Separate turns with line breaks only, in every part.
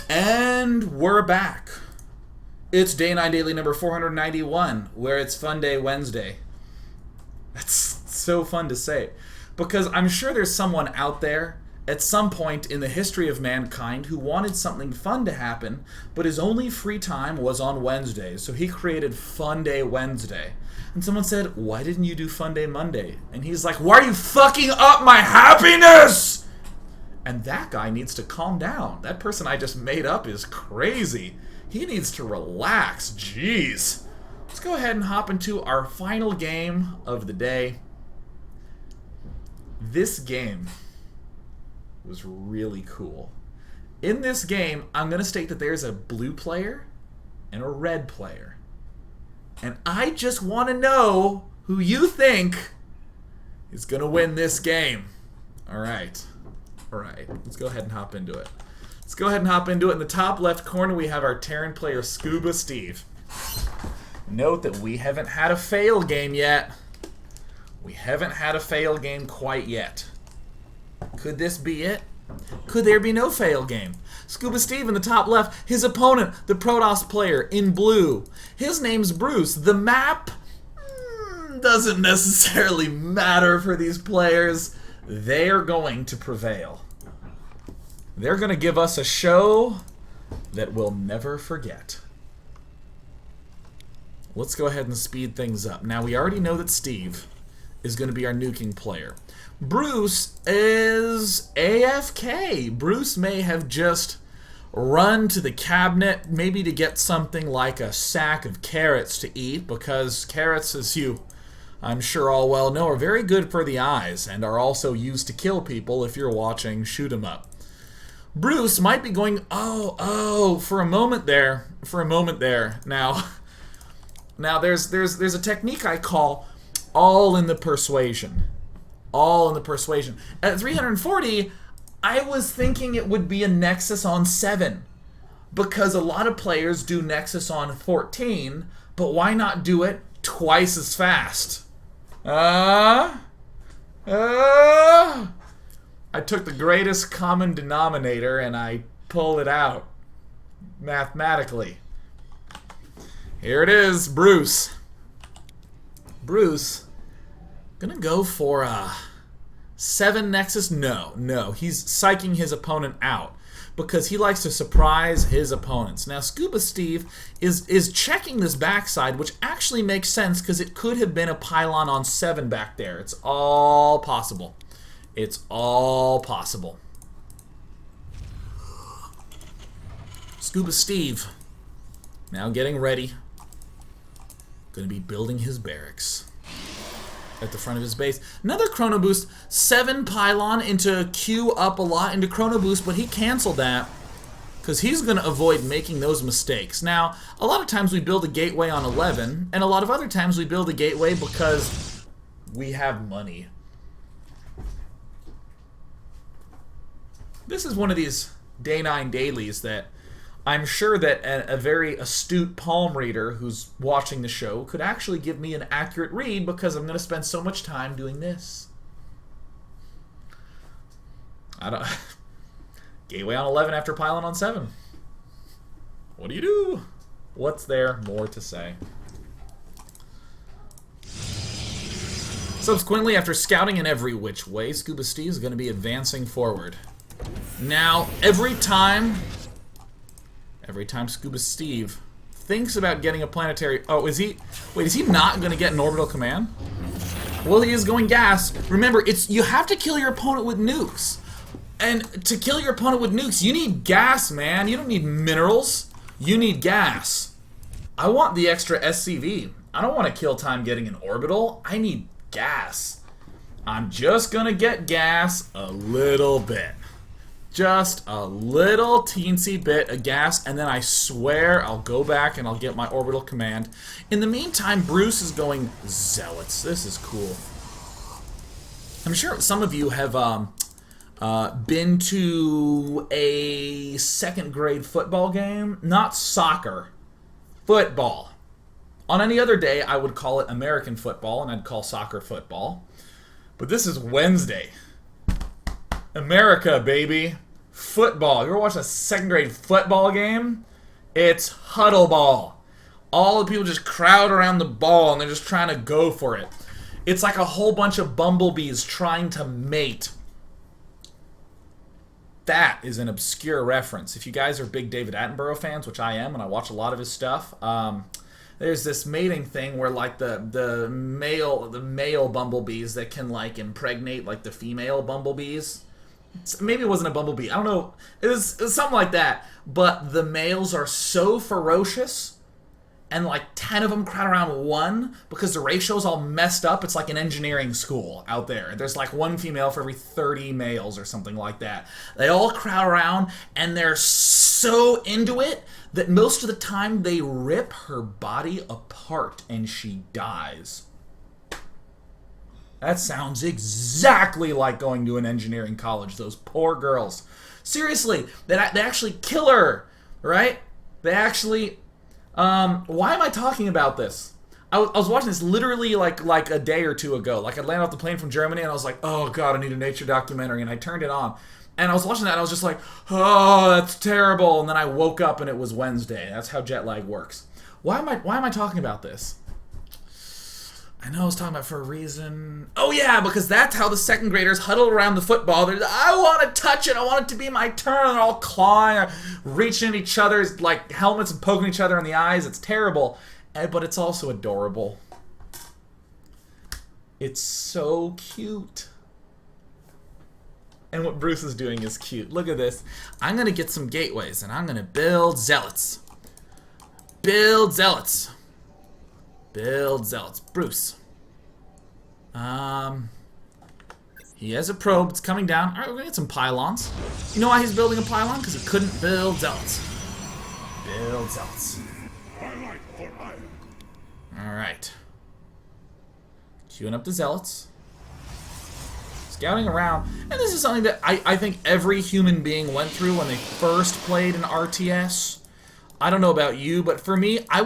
And we're back. It's Day 9 Daily number 491, where it's Funday Wednesday. That's so fun to say. Because I'm sure there's someone out there at some point in the history of mankind who wanted something fun to happen, but his only free time was on Wednesdays, so he created Funday Wednesday. And someone said, why didn't you do Funday Monday? And he's like, why are you fucking up my happiness? And that guy needs to calm down. That person I just made up is crazy. He needs to relax. Jeez. Let's go ahead and hop into our final game of the day. This game was really cool. In this game, I'm going to state that there's a blue player and a red player. And I just want to know who you think is going to win this game. All right. Let's go ahead and hop into it. In the top left corner, we have our Terran player, Scuba Steve. Note that we haven't had a fail game yet. We haven't had a fail game quite yet. Could this be it? Could there be no fail game? Scuba Steve in the top left. His opponent, the Protoss player, in blue. His name's Bruce. The map doesn't necessarily matter for these players. They are going to prevail. They're going to give us a show that we'll never forget. Let's go ahead and speed things up. Now, we already know that Steve is going to be our nuking player. Bruce is AFK. Bruce may have just run to the cabinet, maybe to get something like a sack of carrots to eat, because carrots, as you I'm sure all well know, are very good for the eyes and are also used to kill people. If you're watching, shoot 'em up. Bruce might be going, oh, for a moment there. Now there's a technique I call all in the persuasion. At 340, I was thinking it would be a Nexus on 7, because a lot of players do Nexus on 14, but why not do it twice as fast? I took the greatest common denominator and I pulled it out mathematically. Here it is, Bruce. Gonna go for a 7 Nexus? No. He's psyching his opponent out because he likes to surprise his opponents. Now, Scuba Steve is checking this backside, which actually makes sense because it could have been a pylon on 7 back there. It's all possible. Scuba Steve, now getting ready. Going to be building his barracks at the front of his base. Another Chrono Boost, 7 pylon into Q up a lot into Chrono Boost, but he canceled that because he's going to avoid making those mistakes. Now, a lot of times we build a gateway on 11, and a lot of other times we build a gateway because we have money. This is one of these Day 9 dailies that I'm sure that a very astute palm reader who's watching the show could actually give me an accurate read, because I'm going to spend so much time doing this. Gateway on 11 after pylon on 7. What do you do? What's there more to say? Subsequently, after scouting in every which way, Scuba Steve is going to be advancing forward. Now, every time Scuba Steve thinks about getting a planetary... Oh, is he not going to get an orbital command? Well, he is going gas. Remember, you have to kill your opponent with nukes. And to kill your opponent with nukes, you need gas, man. You don't need minerals. You need gas. I want the extra SCV. I don't want to kill time getting an orbital. I need gas. I'm just going to get gas a little bit. Just a little teensy bit of gas, and then I swear I'll go back and I'll get my orbital command. In the meantime, Bruce is going zealots. This is cool. I'm sure some of you have been to a second grade football game. Not soccer. Football. On any other day, I would call it American football, and I'd call soccer football. But this is Wednesday. America, baby. Football. You ever watch a second grade football game? It's huddle ball. All the people just crowd around the ball and they're just trying to go for it. It's like a whole bunch of bumblebees trying to mate. That is an obscure reference. If you guys are big David Attenborough fans, which I am, and I watch a lot of his stuff, there's this mating thing where like the male bumblebees that can like impregnate like the female bumblebees. Maybe it wasn't a bumblebee. I don't know. It was something like that. But the males are so ferocious, and like 10 of them crowd around one because the ratio's all messed up. It's like an engineering school out there. There's like one female for every 30 males or something like that. They all crowd around, and they're so into it that most of the time they rip her body apart and she dies. That sounds exactly like going to an engineering college. Those poor girls. Seriously, they actually kill her, right? They actually... why am I talking about this? I was watching this literally like a day or two ago. Like I landed off the plane from Germany and I was like, oh god, I need a nature documentary, and I turned it on. And I was watching that and I was just like, oh, that's terrible. And then I woke up and it was Wednesday. That's how jet lag works. Why am I talking about this? I know I was talking about it for a reason. Oh yeah, because that's how the second graders huddle around the football. They're like, I want to touch it. I want it to be my turn. And they're all clawing, reaching at each other's like helmets and poking each other in the eyes. It's terrible, but it's also adorable. It's so cute. And what Bruce is doing is cute. Look at this. I'm going to get some gateways, and I'm going to build zealots. Build zealots. Build zealots. Bruce. He has a probe. It's coming down. Alright, we're going to get some pylons. You know why he's building a pylon? Because he couldn't build zealots. Build zealots. Alright. Queuing up the zealots. Scouting around. And this is something that I think every human being went through when they first played an RTS. I don't know about you, but for me, I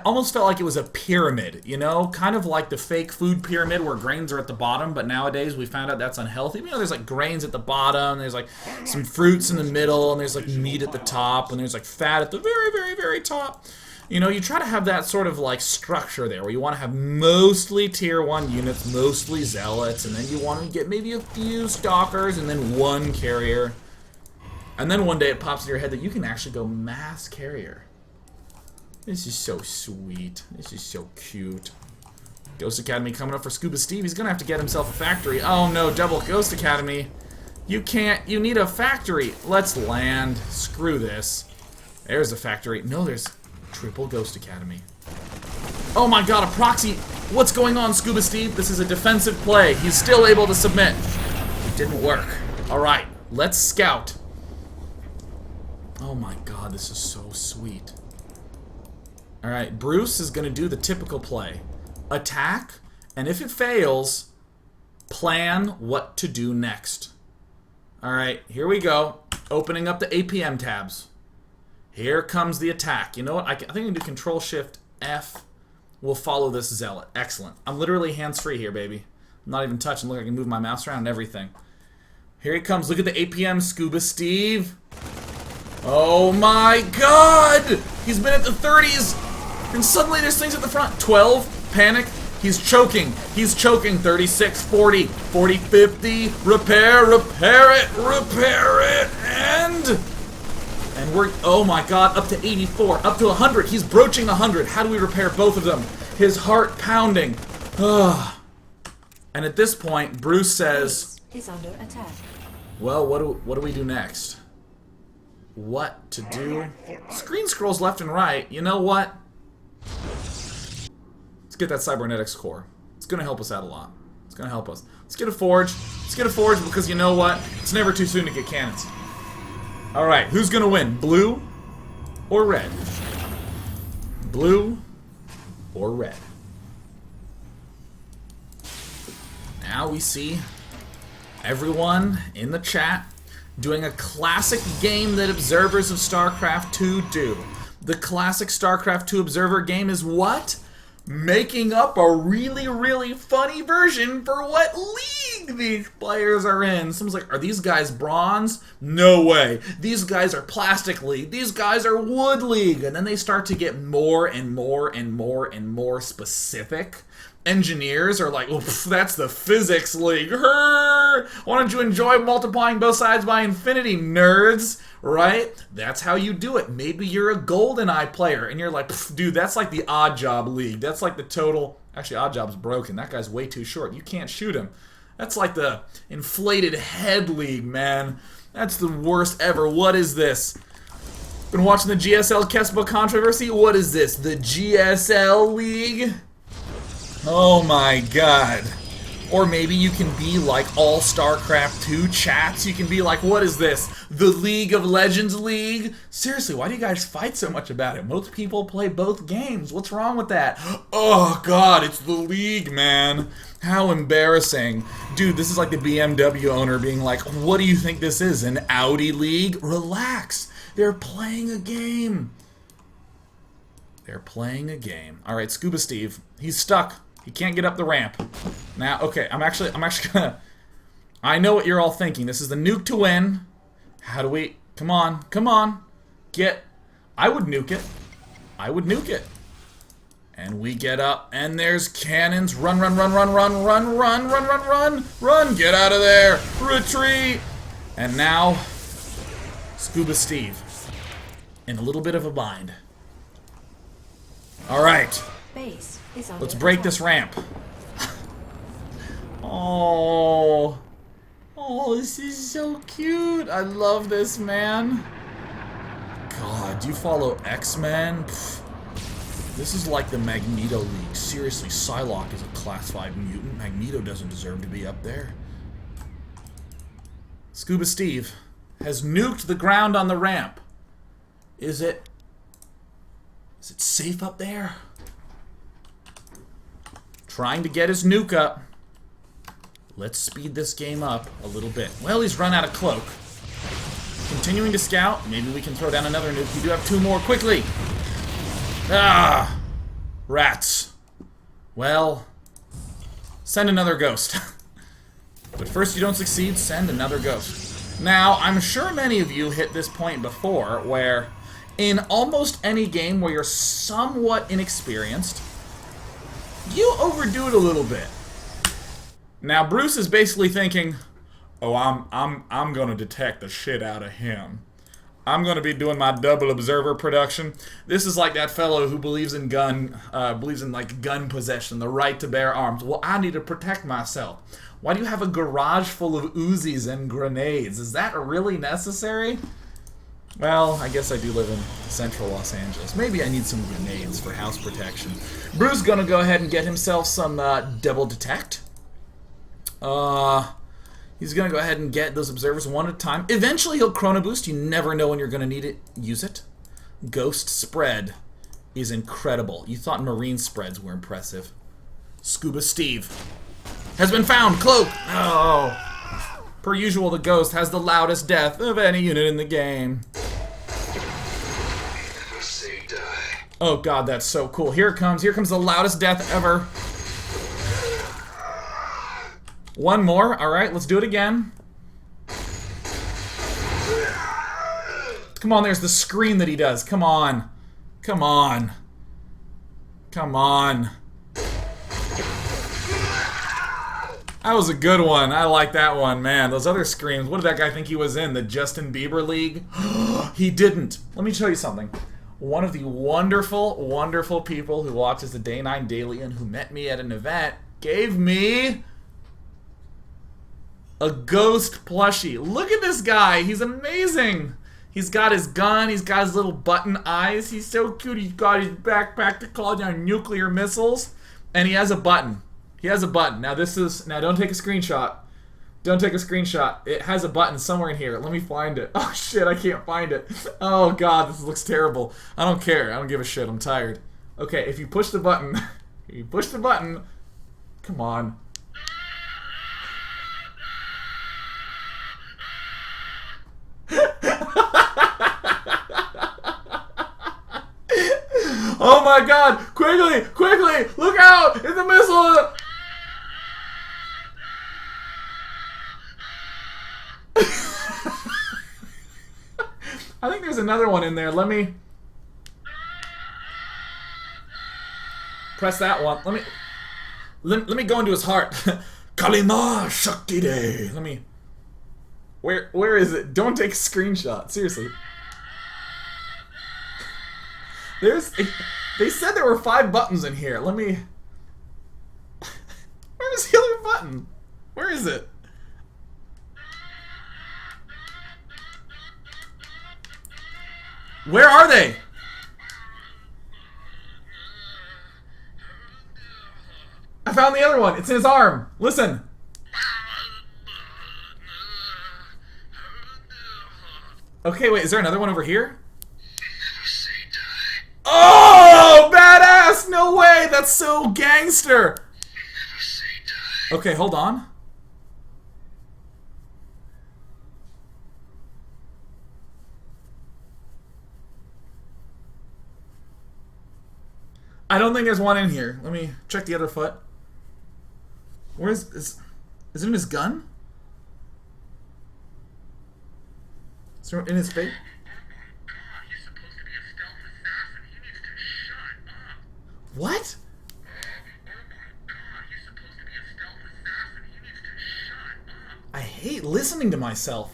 almost felt like it was a pyramid, you know? Kind of like the fake food pyramid where grains are at the bottom, but nowadays we found out that's unhealthy. You know, there's like grains at the bottom, there's like some fruits in the middle, and there's like meat at the top, and there's like fat at the very, very, very top. You know, you try to have that sort of like structure there where you want to have mostly tier 1 units, mostly zealots, and then you want to get maybe a few stalkers and then one carrier. And then one day it pops in your head that you can actually go mass carrier. This is so sweet. This is so cute. Ghost Academy coming up for Scuba Steve. He's going to have to get himself a factory. Oh no, double Ghost Academy. You can't. You need a factory. Let's land. Screw this. There's a factory. No, there's triple Ghost Academy. Oh my god, a proxy. What's going on, Scuba Steve? This is a defensive play. He's still able to submit. It didn't work. Alright, let's scout. Oh my god, this is so sweet. Alright, Bruce is going to do the typical play. Attack, and if it fails, plan what to do next. Alright, here we go. Opening up the APM tabs. Here comes the attack. You know what? I think I can do Control-Shift-F. We'll follow this zealot. Excellent. I'm literally hands-free here, baby. I'm not even touching. Look, I can move my mouse around and everything. Here he comes. Look at the APM, Scuba Steve. Oh my god! He's been at the 30s, and suddenly there's things at the front. 12, panic, he's choking. He's choking. 36, 40, 40, 50, repair it, and we're, oh my god, up to 84, up to 100. He's broaching 100. How do we repair both of them? His heart pounding. Ugh. And at this point, Bruce says,
is under attack.
Well, what do we do next? What to do? Screen scrolls left and right. You know what? Let's get that cybernetics core. It's gonna help us out a lot. It's gonna help us. Let's get a forge. Let's get a forge because you know what? It's never too soon to get cannons. Alright, who's gonna win? Blue or red? Blue or red? Now we see everyone in the chat doing a classic game that observers of StarCraft 2 do. The classic StarCraft 2 observer game is what? Making up a really, really funny version for what League league these players are in. Someone's like, are these guys bronze? No way. These guys are plastic league. These guys are wood league. And then they start to get more and more and more and more specific. Engineers are like, that's the physics league. Why don't you enjoy multiplying both sides by infinity, nerds? Right? That's how you do it. Maybe you're a GoldenEye player, and you're like, dude, that's like the Odd Job league. That's like the total... Actually, Odd Job's broken. That guy's way too short. You can't shoot him. That's like the inflated head league, man. That's the worst ever. What is this? Been watching the GSL Kespa controversy? What is this? The GSL league? Oh my god. Or maybe you can be like all StarCraft 2 chats. You can be like, what is this? The League of Legends League? Seriously, why do you guys fight so much about it? Most people play both games. What's wrong with that? Oh god, it's the League, man. How embarrassing. Dude, this is like the BMW owner being like, what do you think this is? An Audi League? Relax. They're playing a game. They're playing a game. Alright, Scuba Steve. He's stuck. He can't get up the ramp. Now, okay, I'm actually gonna... I know what you're all thinking. This is the nuke to win. How do we... Come on. Get... I would nuke it. And we get up, and there's cannons. Run. Get out of there. Retreat. And now, Scuba Steve. In a little bit of a bind. Alright. Let's break this ramp. Oh, this is so cute. I love this, man. God, do you follow X-Men? This is like the Magneto League. Seriously, Psylocke is a Class 5 mutant. Magneto doesn't deserve to be up there. Scuba Steve has nuked the ground on the ramp. Is it safe up there? Trying to get his nuke up. Let's speed this game up a little bit. Well, he's run out of cloak. Continuing to scout. Maybe we can throw down another nuke. We do have 2 more. Quickly! Ah! Rats. Well, send another ghost. But first you don't succeed, send another ghost. Now, I'm sure many of you hit this point before where in almost any game where you're somewhat inexperienced, you overdo it a little bit. Now Bruce is basically thinking, oh, I'm gonna detect the shit out of him. I'm gonna be doing my double observer production. This is like that fellow who believes in gun possession, the right to bear arms. Well, I need to protect myself. Why do you have a garage full of Uzis and grenades? Is that really necessary? Well, I guess I do live in central Los Angeles. Maybe I need some grenades for house protection. Bruce gonna go ahead and get himself some double detect. He's gonna go ahead and get those observers one at a time. Eventually he'll chrono boost. You never know when you're gonna need it. Use it. Ghost spread is incredible. You thought marine spreads were impressive. Scuba Steve has been found. Cloak. Oh. Per usual, the ghost has the loudest death of any unit in the game. Oh god, that's so cool. Here it comes. Here comes the loudest death ever. One more. Alright, let's do it again. Come on, there's the scream that he does. Come on. Come on. Come on. That was a good one. I like that one, man. Those other screams. What did that guy think he was in? The Justin Bieber League? He didn't. Let me show you something. One of the wonderful, wonderful people who watches the Day 9 Daily and who met me at an event gave me a ghost plushie. Look at this guy. He's amazing. He's got his gun. He's got his little button eyes. He's so cute. He's got his backpack to call down nuclear missiles. And he has a button. He has a button. Now don't take a screenshot. Don't take a screenshot. It has a button somewhere in here. Let me find it. Oh shit, I can't find it. Oh god, this looks terrible. I don't care. I don't give a shit. I'm tired. Okay, if you push the button, if you push the button, come on. Oh my god! Quickly! Quickly! Look out! It's a missile! there's another one in there. Let me press that one. Let me go into his heart. Kalima Shakti Day. Let me. Where is it? Don't take a screenshot. Seriously. They said there were 5 buttons in here. Let me. Where's the other button? Where is it? Where are they? I found the other one. It's in his arm. Listen. Okay, wait. Is there another one over here? Oh, badass! No way! That's so gangster! Okay, hold on. I don't think there's one in here. Let me check the other foot. Where is it in his gun? Is it in his face? What? I hate listening to myself.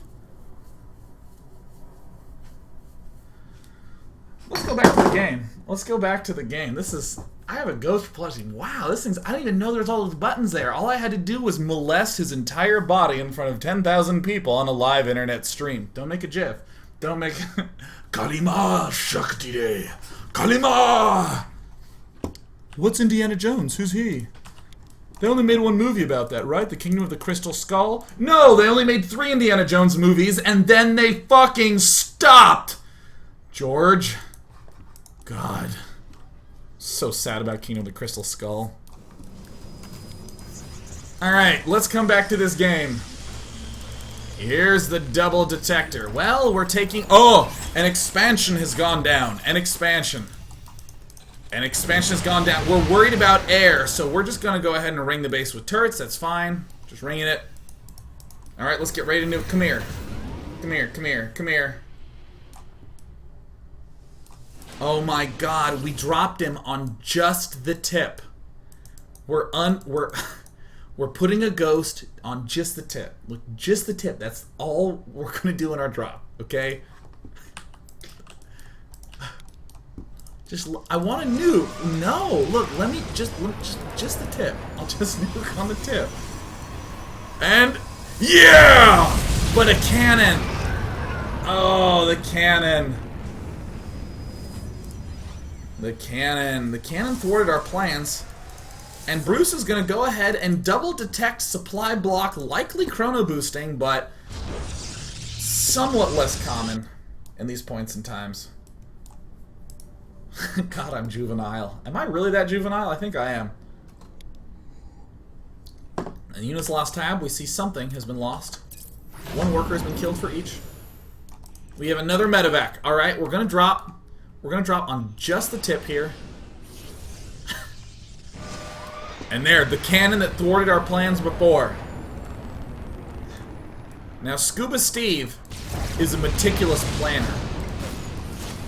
Let's go back to the game. Let's go back to the game. This is... I have a ghost plushie. Wow, this thing's... I didn't even know there's all those buttons there. All I had to do was molest his entire body in front of 10,000 people on a live internet stream. Don't make a gif. Don't make... Kalima Shakti Day. Kalima! What's Indiana Jones? Who's he? They only made one movie about that, right? The Kingdom of the Crystal Skull? No, they only made 3 Indiana Jones movies, and then they fucking stopped! George. God. So sad about Kingdom of the Crystal Skull. Alright, let's come back to this game. Here's the double detector. Well, we're taking... Oh! An expansion has gone down. An expansion. An expansion has gone down. We're worried about air, so we're just gonna go ahead and ring the base with turrets. That's fine. Just ringing it. Alright, let's get ready to nuke. Come here. Come here, come here, come here. Oh my god, we dropped him on just the tip. We're putting a ghost on just the tip. Look, just the tip. That's all we're gonna do in our drop, okay? I want to nuke. No, look, let me just the tip. I'll just nuke on the tip. And yeah! But a cannon. Oh, the cannon. The cannon. The cannon thwarted our plans. And Bruce is going to go ahead and double detect supply block, likely chrono boosting, but somewhat less common in these points and times. God, I'm juvenile. Am I really that juvenile? I think I am. In units lost tab, we see something has been lost. 1 worker has been killed for each. We have another medevac. Alright, we're gonna drop. We're gonna drop on just the tip here. And there, the cannon that thwarted our plans before. Now, Scuba Steve is a meticulous planner.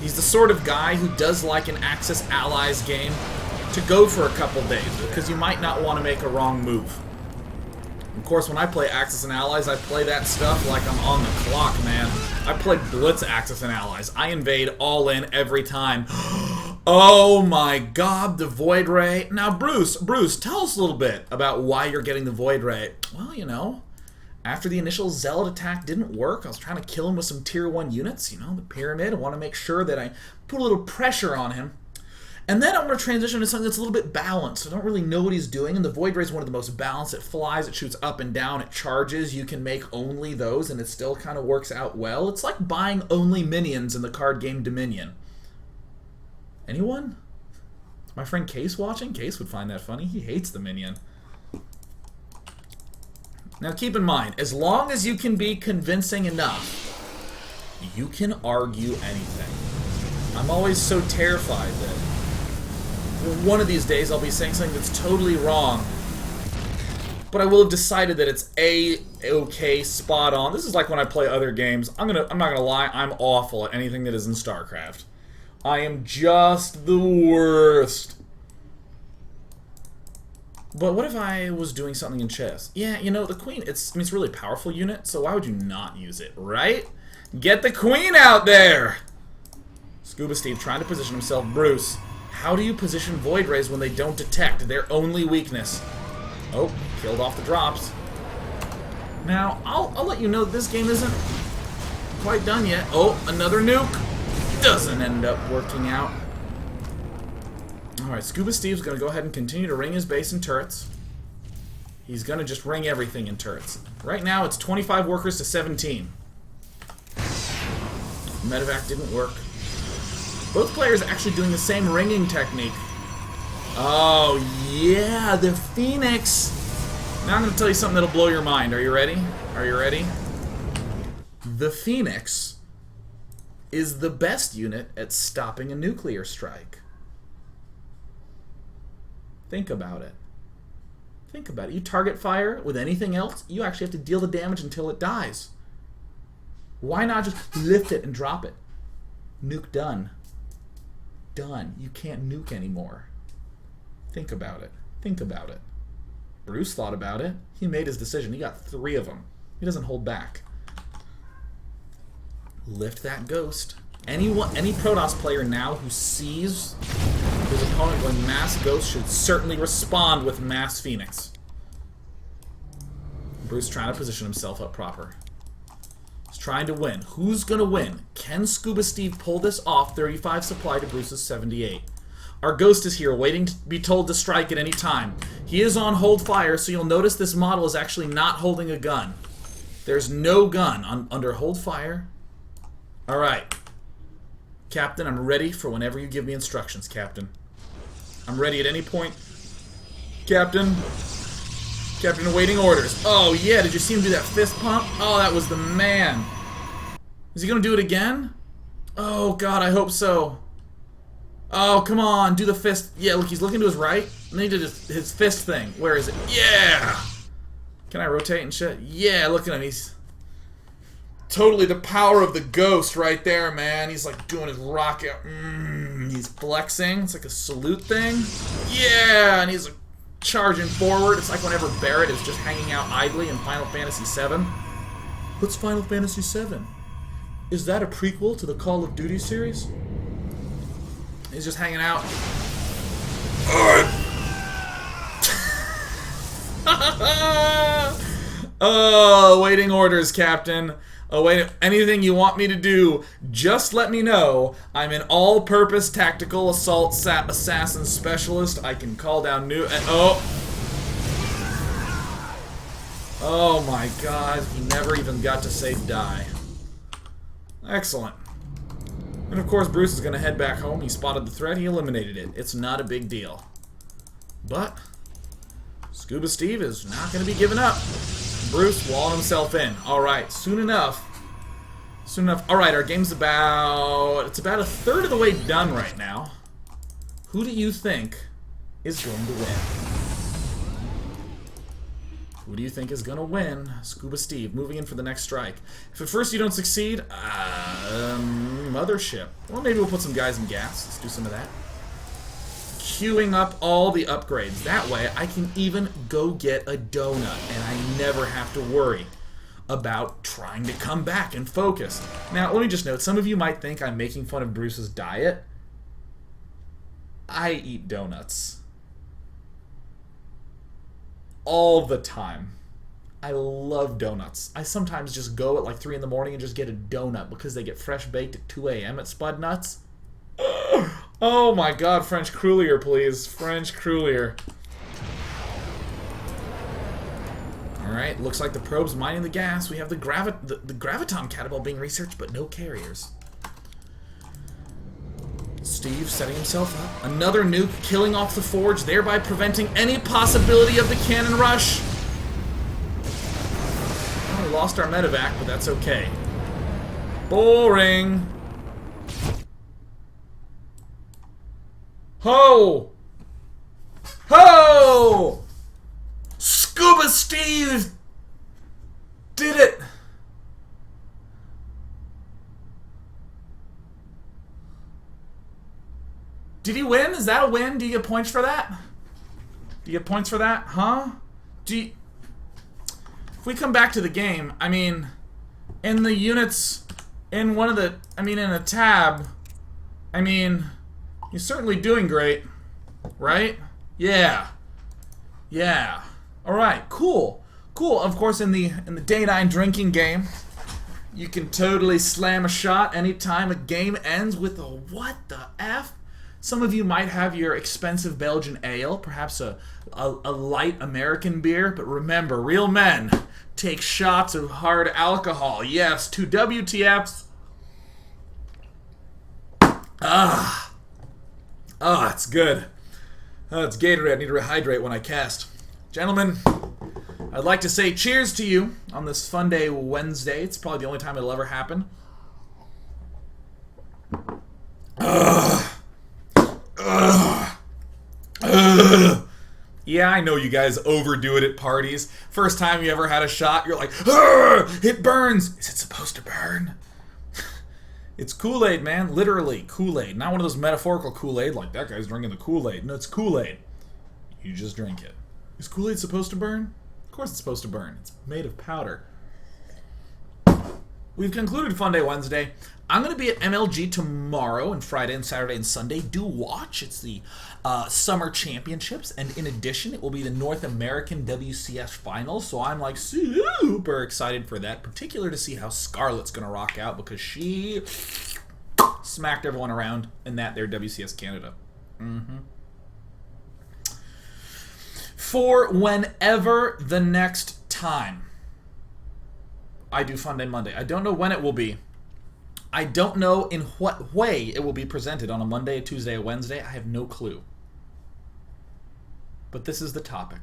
He's the sort of guy who does like an Axis Allies game to go for a couple days, because you might not want to make a wrong move. Of course, when I play Axis and Allies, I play that stuff like I'm on the clock, man. I play Blitz Axis and Allies. I invade all in every time. Oh my god, the Void Ray. Now, Bruce, tell us a little bit about why you're getting the Void Ray. Well, you know, after the initial Zealot attack didn't work, I was trying to kill him with some Tier 1 units, you know, the Pyramid. I want to make sure that I put a little pressure on him. And then I want to transition to something that's a little bit balanced. I don't really know what he's doing, and the Void Ray is one of the most balanced. It flies, it shoots up and down, it charges. You can make only those, and it still kind of works out well. It's like buying only minions in the card game Dominion. Anyone? Is my friend Case watching? Case would find that funny. He hates the minion. Now keep in mind, as long as you can be convincing enough, you can argue anything. I'm always so terrified that one of these days I'll be saying something that's totally wrong, but I will have decided that it's okay, spot on. This is like when I play other games. I'm not gonna lie, I'm awful at anything that is in StarCraft. I am just the worst. But what if I was doing something in chess? Yeah, you know, the queen, it's a really powerful unit, so why would you not use it, right? Get the queen out there! Scuba Steve trying to position himself. Bruce, how do you position Void Rays when they don't detect their only weakness? Oh, killed off the drops. Now, I'll let you know this game isn't quite done yet. Oh, another nuke. Doesn't end up working out. Alright, Scuba Steve's going to go ahead and continue to ring his base and turrets. He's going to just ring everything in turrets. Right now, it's 25 workers to 17. Medevac didn't work. Both players actually doing the same ringing technique. Oh, yeah, the Phoenix. Now I'm going to tell you something that'll blow your mind. Are you ready? Are you ready? The Phoenix is the best unit at stopping a nuclear strike. Think about it. Think about it. You target fire with anything else, you actually have to deal the damage until it dies. Why not just lift it and drop it? Nuke done. Done. You can't nuke anymore. Think about it. Think about it. Bruce thought about it. He made his decision. He got 3 of them. He doesn't hold back. Lift that ghost. Any Protoss player now who sees his opponent going mass ghost should certainly respond with mass Phoenix. Bruce trying to position himself up proper. He's trying to win. Who's gonna win? Can Scuba Steve pull this off? 35 supply to Bruce's 78. Our ghost is here, waiting to be told to strike at any time. He is on hold fire, so you'll notice this model is actually not holding a gun. There's no gun under hold fire. Alright. Captain, I'm ready for whenever you give me instructions, Captain. I'm ready at any point. Captain. Captain awaiting orders. Oh, yeah, did you see him do that fist pump? Oh, that was the man. Is he gonna do it again? Oh, God, I hope so. Oh, come on, do the fist. Yeah, look, he's looking to his right. And then he did his fist thing. Where is it? Yeah! Can I rotate and shit? Yeah, look at him. He's totally the power of the ghost right there, man. He's like doing his rocket. He's flexing. It's like a salute thing. Yeah, and he's like charging forward. It's like whenever Barrett is just hanging out idly in Final Fantasy VII. What's Final Fantasy VII? Is that a prequel to the Call of Duty series? He's just hanging out. Oh, awaiting orders, Captain. Await anything you want me to do, just let me know. I'm an all-purpose tactical assault assassin specialist. I can call down new and oh my God, he never even got to say die. Excellent. And of course, Bruce is going to head back home. He spotted the threat. He eliminated it. It's not a big deal. But Scuba Steve is not going to be giving up. Bruce walling himself in. All right, soon enough. Soon enough. All right, our game's about a third of the way done right now. Who do you think is going to win? Who do you think is going to win? Scuba Steve, moving in for the next strike. If at first you don't succeed, Mothership. Well, maybe we'll put some guys in gas. Let's do some of that. Queuing up all the upgrades. That way, I can even go get a donut, and I never have to worry about trying to come back and focus. Now, let me just note, some of you might think I'm making fun of Bruce's diet. I eat donuts all the time. I love donuts. I sometimes just go at like 3 in the morning and just get a donut because they get fresh baked at 2 a.m. at Spud Nuts. Oh my God, French Croulier, please. French Croulier. Alright, looks like the probe's mining the gas. We have the graviton catapult being researched, but no carriers. Steve setting himself up. Another nuke killing off the forge, thereby preventing any possibility of the cannon rush. Well, we lost our medevac, but that's okay. Boring. Ho! Ho! Scuba but Steve did it. Did he win? Is that a win? Do you get points for that? Do you get points for that? Huh? If we come back to the game, I mean, in the units, in one of the, I mean, in a tab, I mean, he's certainly doing great, right? Yeah. Yeah. All right. Cool. Cool. Of course, in the day 9 drinking game, you can totally slam a shot anytime a game ends with a what the F? Some of you might have your expensive Belgian ale, perhaps a light American beer, but remember, real men take shots of hard alcohol. Yes, 2 WTFs. It's good. It's Gatorade. I need to rehydrate when I cast. Gentlemen, I'd like to say cheers to you on this Funday Wednesday. It's probably the only time it'll ever happen. Yeah, I know you guys overdo it at parties. First time you ever had a shot, you're like, it burns. Is it supposed to burn? It's Kool-Aid, man. Literally, Kool-Aid. Not one of those metaphorical Kool-Aid, like that guy's drinking the Kool-Aid. No, it's Kool-Aid. You just drink it. Is Kool-Aid supposed to burn? Of course it's supposed to burn. It's made of powder. We've concluded Funday Wednesday. I'm going to be at MLG tomorrow and Friday and Saturday and Sunday. Do watch. It's the Summer Championships. And in addition, it will be the North American WCS Finals. So I'm like super excited for that. Particular to see how Scarlett's going to rock out because she smacked everyone around in that there WCS Canada. For whenever the next time I do Funday Monday. I don't know when it will be. I don't know in what way it will be presented on a Monday, a Tuesday, a Wednesday. I have no clue. But this is the topic.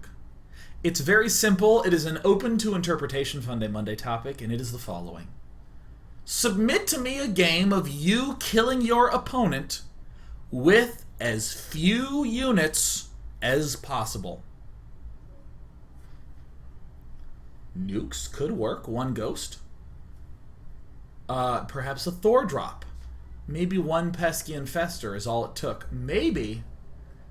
It's very simple. It is an open to interpretation Funday Monday topic, and it is the following. Submit to me a game of you killing your opponent with as few units as possible. Nukes could work, 1 ghost. Perhaps a Thor drop. Maybe 1 pesky infester is all it took. Maybe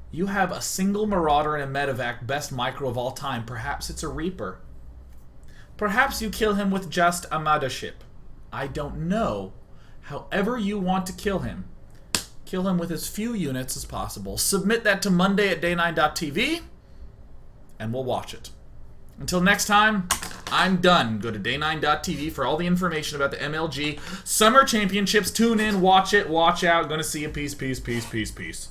you have a single marauder and a medevac, best micro of all time. Perhaps it's a Reaper. Perhaps you kill him with just a mothership. I don't know. However you want to kill him with as few units as possible. Submit that to Monday at day9.tv, and we'll watch it. Until next time, I'm done. Go to day9.tv for all the information about the MLG Summer Championships. Tune in, watch it, watch out. Gonna see you. Peace, peace, peace, peace, peace.